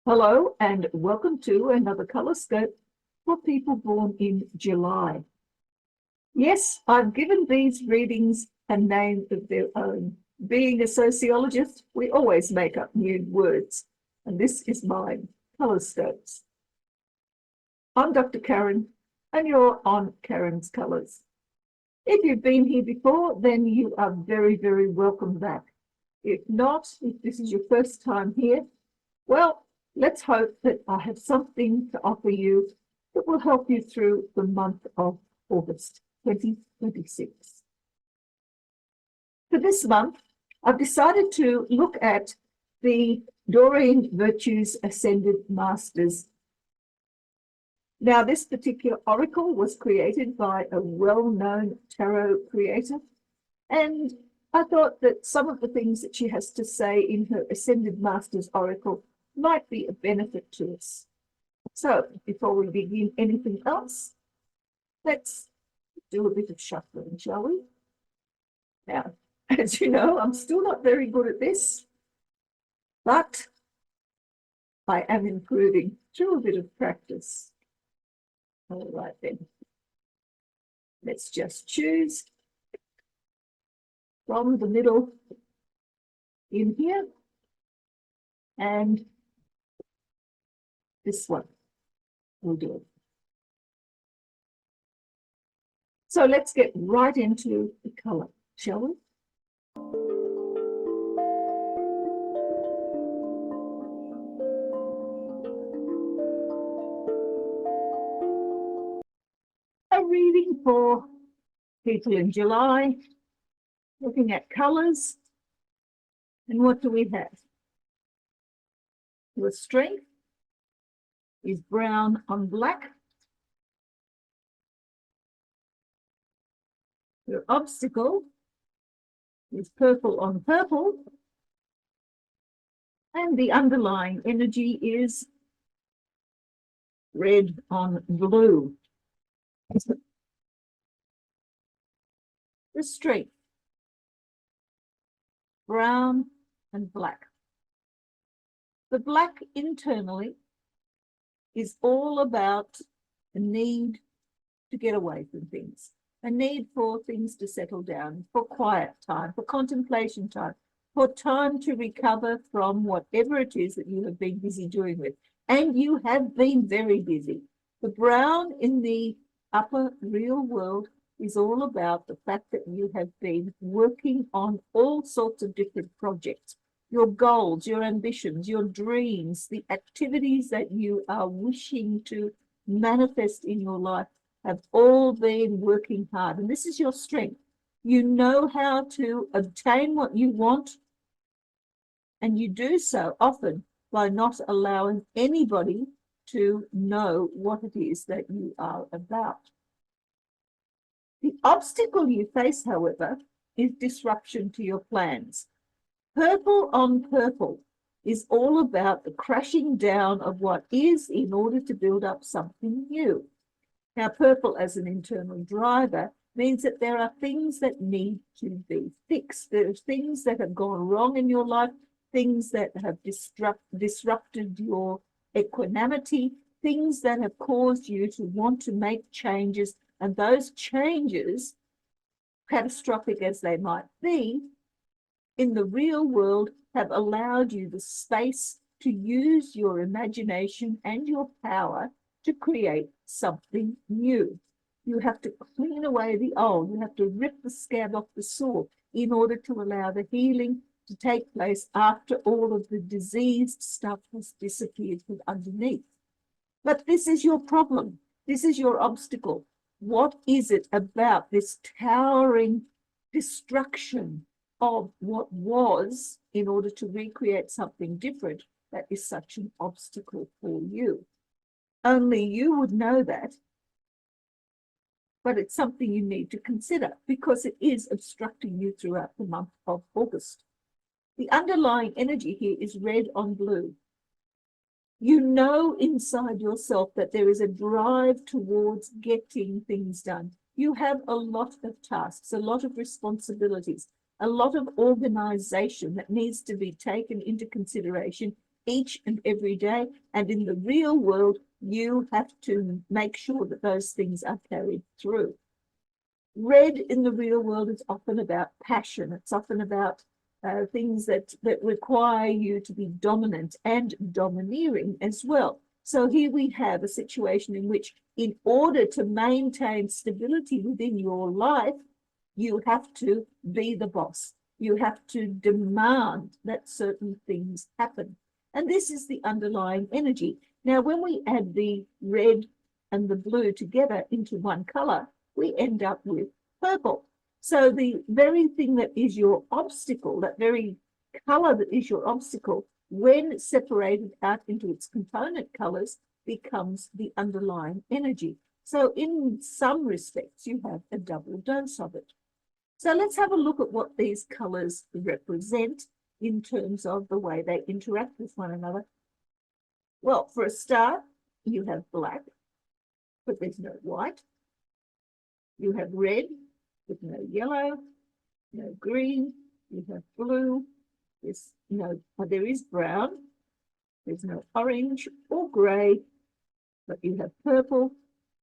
Hello and welcome to another colour scope for people born in July. Yes, I've given these readings a name of their own. Being a sociologist, we always make up new words, and this is mine, colour scopes. I'm Dr. Karen, and you're on Karen's Colours. If you've been here before, then you are very, very welcome back. If not, if this is your first time here, well, let's hope that I have something to offer you that will help you through the month of August 2026. For this month, I've decided to look at the Doreen Virtues Ascended Masters. Now, this particular oracle was created by a well-known tarot creator, and I thought that some of the things that she has to say in her Ascended Masters oracle might be a benefit to us. So before we begin anything else, let's do a bit of shuffling, shall we? Now, as you know, I'm still not very good at this, but I am improving through a bit of practice. All right then, let's just choose from the middle in here and this one will do it. So let's get right into the colour, shall we? A reading for people in July, looking at colours. And what do we have? Your strength is brown on black. Your obstacle is purple on purple. And the underlying energy is red on blue. The strength, brown and black. The black internally is all about the need to get away from things, a need for things to settle down, for quiet time, for contemplation time, for time to recover from whatever it is that you have been busy doing with. And you have been very busy. The brown in the upper real world is all about the fact that you have been working on all sorts of different projects. Your goals, your ambitions, your dreams, the activities that you are wishing to manifest in your life have all been working hard. And this is your strength. You know how to obtain what you want, and you do so often by not allowing anybody to know what it is that you are about. The obstacle you face, however, is disruption to your plans. Purple on purple is all about the crashing down of what is in order to build up something new. Now, purple as an internal driver means that there are things that need to be fixed. There are things that have gone wrong in your life, things that have disrupted your equanimity, things that have caused you to want to make changes, and those changes, catastrophic as they might be, in the real world have allowed you the space to use your imagination and your power to create something new. You have to clean away the old. You have to rip the scab off the sore in order to allow the healing to take place after all of the diseased stuff has disappeared from underneath. But this is your problem. This is your obstacle. What is it about this towering destruction of what was in order to recreate something different that is such an obstacle for you? Only you would know that, but it's something you need to consider because it is obstructing you throughout the month of August. The underlying energy here is red on blue. You know inside yourself that there is a drive towards getting things done. You have a lot of tasks, a lot of responsibilities, a lot of organization that needs to be taken into consideration each and every day. And in the real world, you have to make sure that those things are carried through. Red in the real world is often about passion. It's often about things that require you to be dominant and domineering as well. So here we have a situation in which, in order to maintain stability within your life, you have to be the boss. You have to demand that certain things happen. And this is the underlying energy. Now, when we add the red and the blue together into one color, we end up with purple. So the very thing that is your obstacle, that very color that is your obstacle, when separated out into its component colors, becomes the underlying energy. So in some respects, you have a double dose of it. So let's have a look at what these colors represent in terms of the way they interact with one another. Well, for a start, you have black, but there's no white. You have red with no yellow, no green. You have blue. There is brown. There's no orange or gray, but you have purple,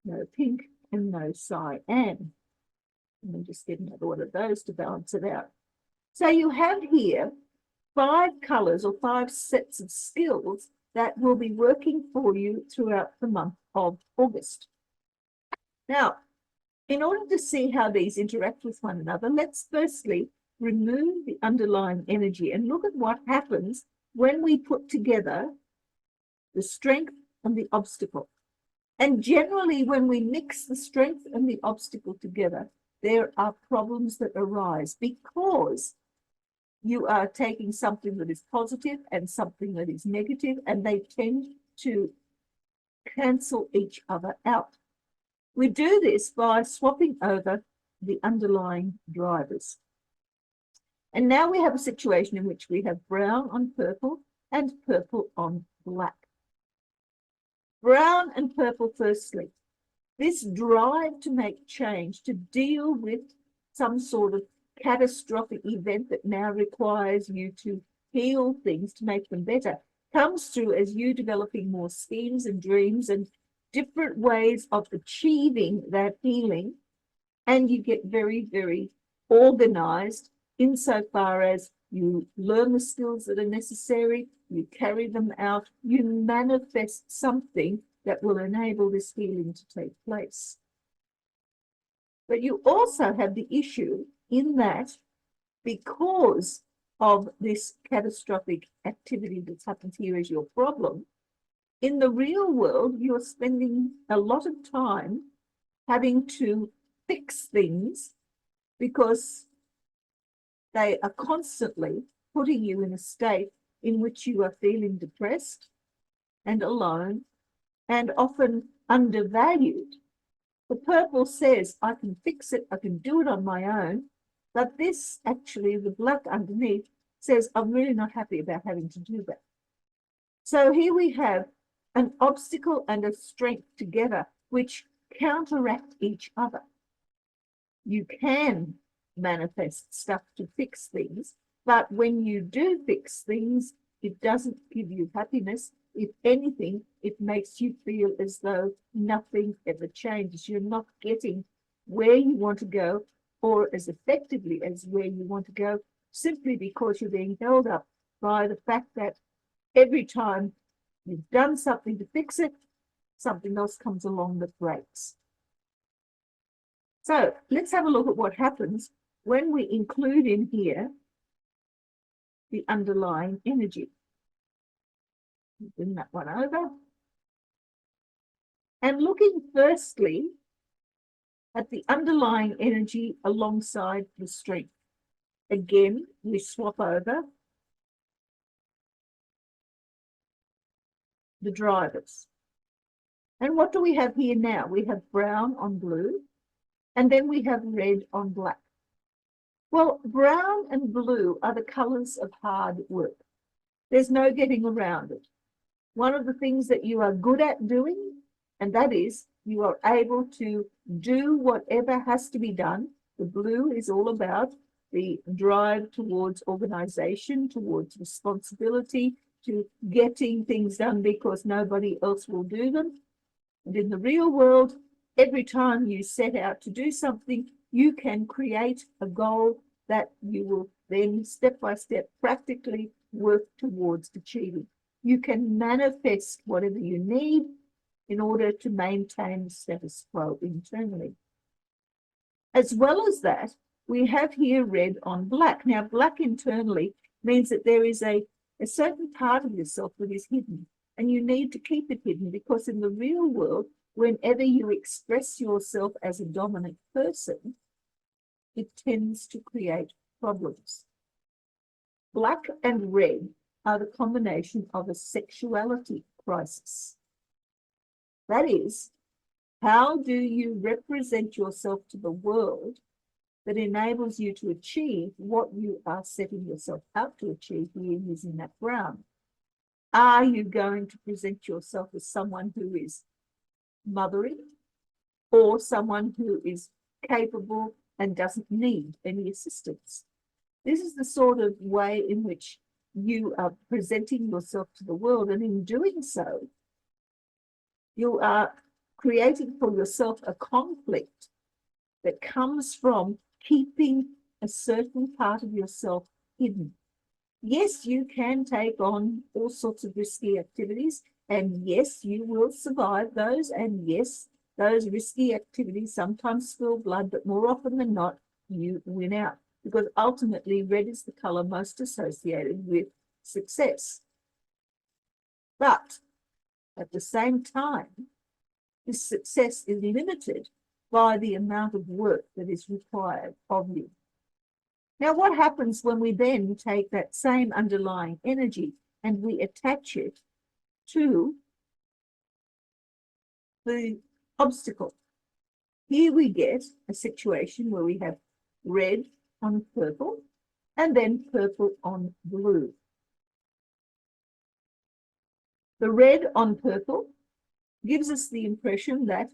no pink, and no cyan. Let me just get another one of those to balance it out. So you have here 5 colors or 5 sets of skills that will be working for you throughout the month of August. Now, in order to see how these interact with one another, let's firstly remove the underlying energy and look at what happens when we put together the strength and the obstacle. And generally, when we mix the strength and the obstacle together, there are problems that arise because you are taking something that is positive and something that is negative, and they tend to cancel each other out. We do this by swapping over the underlying drivers. And now we have a situation in which we have brown on purple and purple on black. Brown and purple, firstly, this drive to make change, to deal with some sort of catastrophic event that now requires you to heal things to make them better, comes through as you developing more schemes and dreams and different ways of achieving that healing. And you get very, very organized insofar as you learn the skills that are necessary, you carry them out, you manifest something that will enable this healing to take place. But you also have the issue in that because of this catastrophic activity that's happened here as your problem, in the real world, you're spending a lot of time having to fix things because they are constantly putting you in a state in which you are feeling depressed and alone and often undervalued. The purple says, I can fix it, I can do it on my own, but this actually, the black underneath, says, I'm really not happy about having to do that. So here we have an obstacle and a strength together which counteract each other. You can manifest stuff to fix things, but when you do fix things, it doesn't give you happiness. If anything, it makes you feel as though nothing ever changes. You're not getting where you want to go or as effectively as where you want to go, simply because you're being held up by the fact that every time you've done something to fix it, something else comes along that breaks. So let's have a look at what happens when we include in here the underlying energy. Bring that one over. And looking firstly at the underlying energy alongside the strength. Again, we swap over the drivers. And what do we have here now? We have brown on blue, and then we have red on black. Well, brown and blue are the colors of hard work. There's no getting around it. One of the things that you are good at doing, and that is you are able to do whatever has to be done. The blue is all about the drive towards organization, towards responsibility, to getting things done because nobody else will do them. And in the real world, every time you set out to do something, you can create a goal that you will then step by step practically work towards achieving. You can manifest whatever you need in order to maintain the status quo internally. As well as that, we have here red on black. Now, black internally means that there is a certain part of yourself that is hidden, and you need to keep it hidden, because in the real world, whenever you express yourself as a dominant person, it tends to create problems. Black and red are the combination of a sexuality crisis. That is, how do you represent yourself to the world that enables you to achieve what you are setting yourself out to achieve here using that brown? Are you going to present yourself as someone who is mothering, or someone who is capable and doesn't need any assistance? This is the sort of way in which you are presenting yourself to the world, and in doing so, you are creating for yourself a conflict that comes from keeping a certain part of yourself hidden. Yes, you can take on all sorts of risky activities, and yes, you will survive those, and yes, those risky activities sometimes spill blood, but more often than not, you win out, because ultimately red is the color most associated with success. But at the same time, this success is limited by the amount of work that is required of you. Now, what happens when we then take that same underlying energy and we attach it to the obstacle? Here we get a situation where we have red on purple and then purple on blue. The red on purple gives us the impression that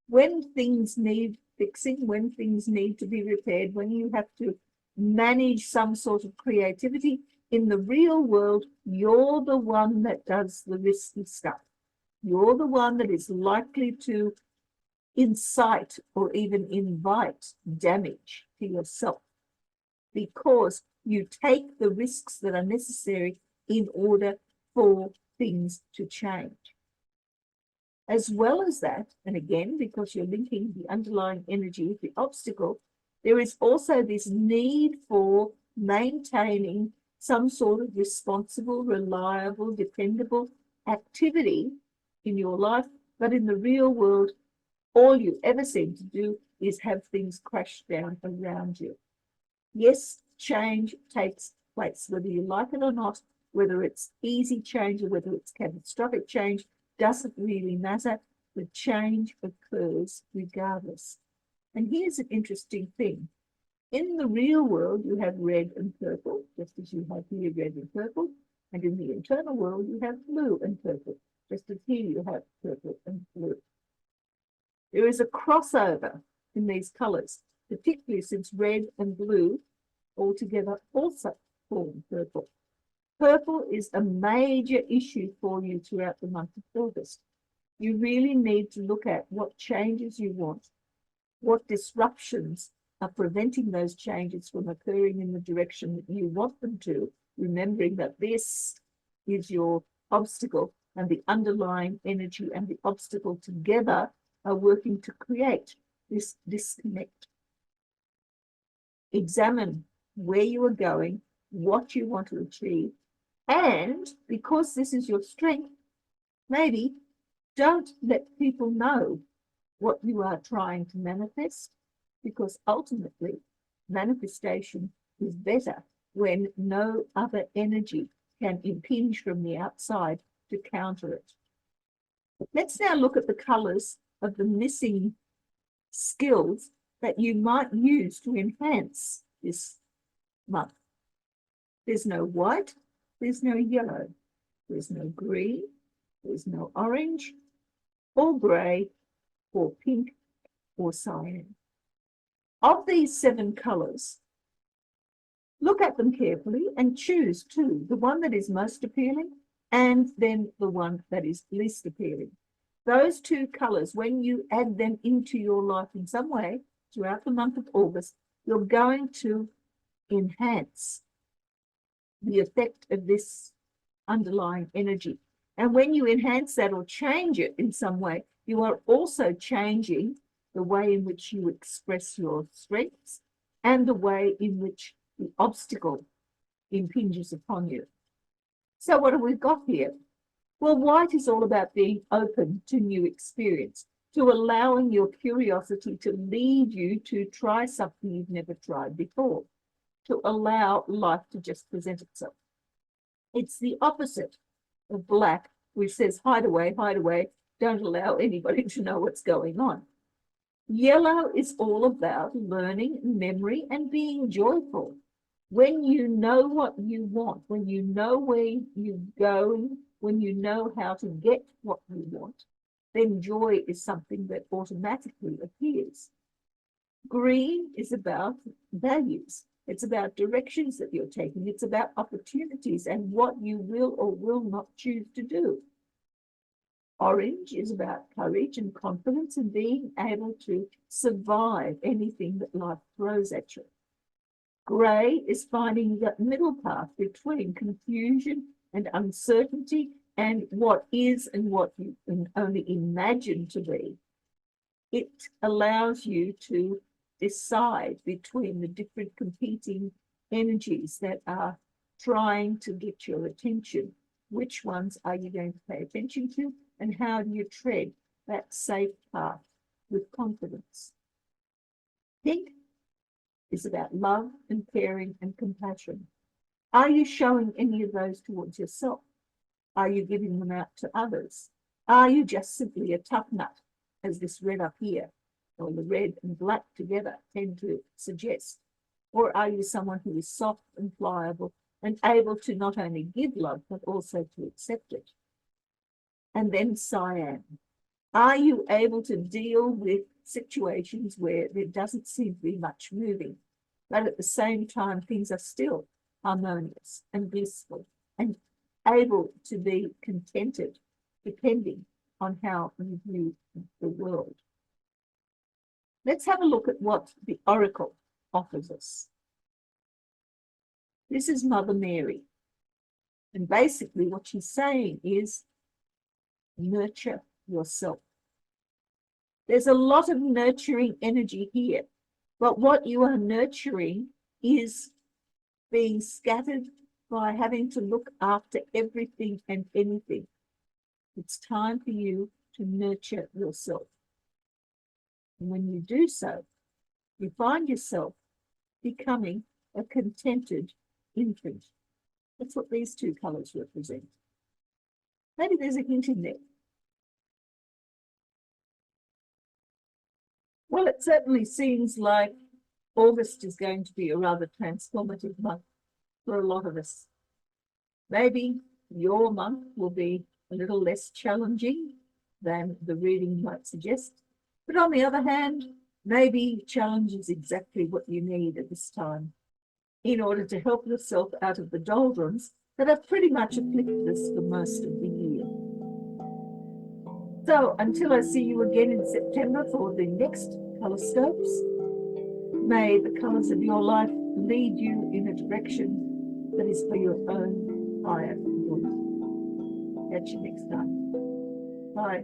when things need fixing, when things need to be repaired, when you have to manage some sort of creativity, in the real world, you're the one that does the risky stuff. You're the one that is likely to incite or even invite damage to yourself, because you take the risks that are necessary in order for things to change. As well as that, and again, because you're linking the underlying energy with the obstacle, there is also this need for maintaining some sort of responsible, reliable, dependable activity in your life. But in the real world, all you ever seem to do is have things crash down around you. Yes, change takes place, whether you like it or not, whether it's easy change or whether it's catastrophic change, doesn't really matter. The change occurs regardless. And here's an interesting thing. In the real world, you have red and purple, just as you have here red and purple. And in the internal world, you have blue and purple, just as here you have purple and blue. There is a crossover in these colors, particularly since red and blue altogether also form purple. Purple is a major issue for you throughout the month of August. You really need to look at what changes you want, what disruptions are preventing those changes from occurring in the direction that you want them to, remembering that this is your obstacle, and the underlying energy and the obstacle together are working to create this disconnect. Examine where you are going, what you want to achieve, and because this is your strength, maybe don't let people know what you are trying to manifest, because ultimately manifestation is better when no other energy can impinge from the outside to counter it. Let's now look at the colors of the missing skills that you might use to enhance this month. There's no white, there's no yellow, there's no green, there's no orange, or grey, or pink, or cyan. Of these 7 colors, look at them carefully and choose 2, the one that is most appealing and then the one that is least appealing. Those two colors, when you add them into your life in some way throughout the month of August, you're going to enhance the effect of this underlying energy. And when you enhance that or change it in some way, you are also changing the way in which you express your strengths and the way in which the obstacle impinges upon you. So what have we got here? Well, white is all about being open to new experience, to allowing your curiosity to lead you to try something you've never tried before, to allow life to just present itself. It's the opposite of black, which says hide away, don't allow anybody to know what's going on. Yellow is all about learning, memory, and being joyful. When you know what you want, when you know where you're going, when you know how to get what you want, then joy is something that automatically appears. Green is about values. It's about directions that you're taking. It's about opportunities and what you will or will not choose to do. Orange is about courage and confidence and being able to survive anything that life throws at you. Grey is finding that middle path between confusion and uncertainty and what is and what you can only imagine to be. It allows you to decide between the different competing energies that are trying to get your attention. Which ones are you going to pay attention to, and how do you tread that safe path with confidence? Pink is about love and caring and compassion. Are you showing any of those towards yourself? Are you giving them out to others? Are you just simply a tough nut, as this red up here, or the red and black together tend to suggest? Or are you someone who is soft and pliable and able to not only give love, but also to accept it? And then cyan. Are you able to deal with situations where there doesn't seem to be much moving, but at the same time things are still harmonious and blissful and able to be contented, depending on how you view the world? Let's have a look at what the oracle offers us. This is Mother Mary. And basically what she's saying is nurture yourself. There's a lot of nurturing energy here, but what you are nurturing is being scattered by having to look after everything and anything. It's time for you to nurture yourself. And when you do so, you find yourself becoming a contented infant. That's what these two colours represent. Maybe there's a hint in there. Well, it certainly seems like August is going to be a rather transformative month for a lot of us. Maybe your month will be a little less challenging than the reading might suggest. But on the other hand, maybe challenge is exactly what you need at this time in order to help yourself out of the doldrums that have pretty much afflicted us for most of the year. So until I see you again in September for the next Colorscopes, may the colours of your life lead you in a direction that is for your own higher good. Catch you next time. Bye.